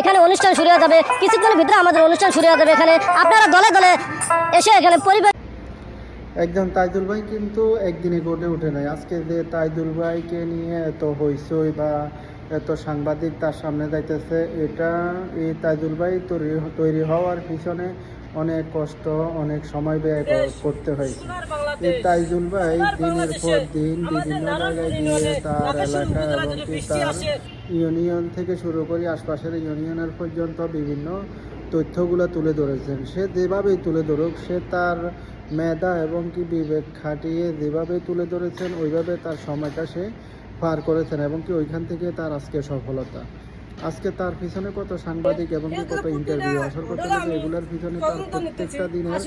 এখানে অনুষ্ঠান শুরু হয়ে যাবে, কিছুক্ষণের ভিতরে আমাদের অনুষ্ঠান শুরু হয়ে যাবে। এখানে আপনারা দলে দলে এসে এখানে পরিবেশ। একদম তাইদুল ভাই কিন্তু একদিনে গড়ে ওঠে নাই। আজকে যে তাইদুল ভাইকে নিয়ে এত হইচই বা এত সাংবাদিক তার সামনে যাইতেছে, এটা এই তাইদুল ভাই তৈরি হওয়ার পিছনে অনেক কষ্ট, অনেক সময় ব্যয় করতে হয়েছে। এই তাইজুল ভাই দিনের পর দিন বিভিন্ন জায়গায় গিয়ে তার এলাকা এবং কি তার ইউনিয়ন থেকে শুরু করে আশপাশের ইউনিয়নের পর্যন্ত বিভিন্ন তথ্যগুলো তুলে ধরেছেন। সে যেভাবেই তুলে ধরুক, সে তার মেধা এবং কি বিবেক খাটিয়ে যেভাবে তুলে ধরেছেন, ওইভাবে তার সময়টা সে পার করেছেন এবং কি ওইখান থেকে তার আজকে সফলতা। আজকে তার পিছনে কত সাংবাদিক এবং কি কত ইন্টারভিউ আসার কথা, কিন্তু এগুলোর পিছনে তার প্রত্যেকটা দিনের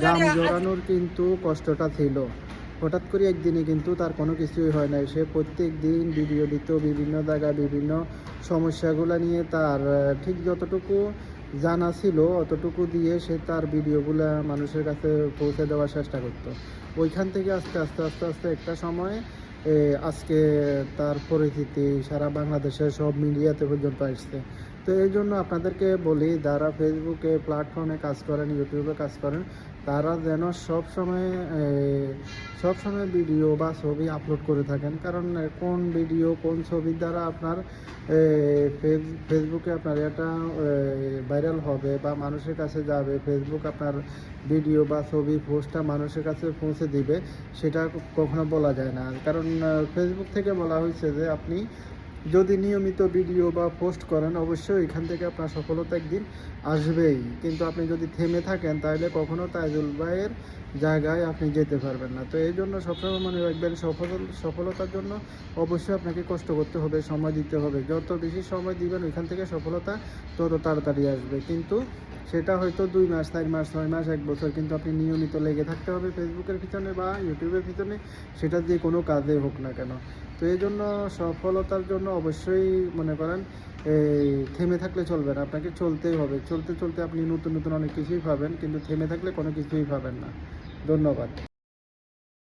গাম জড়ানোর কিন্তু কষ্টটা ছিল। হঠাৎ করে একদিনে কিন্তু তার কোনো কিছুই হয় নাই। সে প্রত্যেক দিন ভিডিও দিত, বিভিন্ন জায়গায় বিভিন্ন সমস্যাগুলো নিয়ে তার ঠিক যতটুকু জানা ছিল অতটুকু দিয়ে সে তার ভিডিওগুলো মানুষের কাছে পৌঁছে দেওয়ার চেষ্টা করতো। ওইখান থেকে আস্তে আস্তে আস্তে আস্তে একটা সময় আজকে তার পরিচিতি সারা বাংলাদেশের সব মিডিয়াতে পর্যন্ত আসছে। তো এই জন্য আপনাদেরকে বলি, যারা ফেসবুকে প্ল্যাটফর্মে কাজ করেন, ইউটিউবে কাজ করেন, তারা যেন সবসময় ভিডিও বা ছবি আপলোড করে থাকেন। কারণ কোন ভিডিও কোন ছবির দ্বারা আপনার ফেসবুকে আপনার এটা ভাইরাল হবে বা মানুষের কাছে যাবে, ফেসবুক আপনার ভিডিও বা ছবি পোস্টটা মানুষের কাছে পৌঁছে দিবে, সেটা কখনো বলা যায় না। কারণ ফেসবুক থেকে বলা হয়েছে যে আপনি যদি নিয়মিত ভিডিও বা পোস্ট করেন, অবশ্যই এখান থেকে আপনার সফলতা একদিন আসবেই। কিন্তু আপনি যদি থেমে থাকেন, তাহলে কখনো তাইজুল ভাইয়ের জায়গায় আপনি যেতে পারবেন না। তো এই জন্য সবসময় মনে রাখবেন, সফলতার জন্য অবশ্যই আপনাকে কষ্ট করতে হবে, সময় দিতে হবে। যত বেশি সময় দিবেন, ওইখান থেকে সফলতা তত তাড়াতাড়ি আসবে। কিন্তু সেটা হয়তো 2 মাস, 4 মাস, 6 মাস, 1 বছর, কিন্তু আপনি নিয়মিত লেগে থাকতে হবে ফেসবুকের পিছনে বা ইউটিউবের পিছনে, সেটা যে কোনো কাজে হোক না কেন। তো এই জন্য সফলতার জন্য অবশ্যই মনে করেন এই থেমে থাকলে চলবে না, আপনাকে চলতেই হবে। চলতে চলতে আপনি নতুন নতুন অনেক কিছুই পাবেন, কিন্তু থেমে থাকলে কোনো কিছুই পাবেন না। ধন্যবাদ।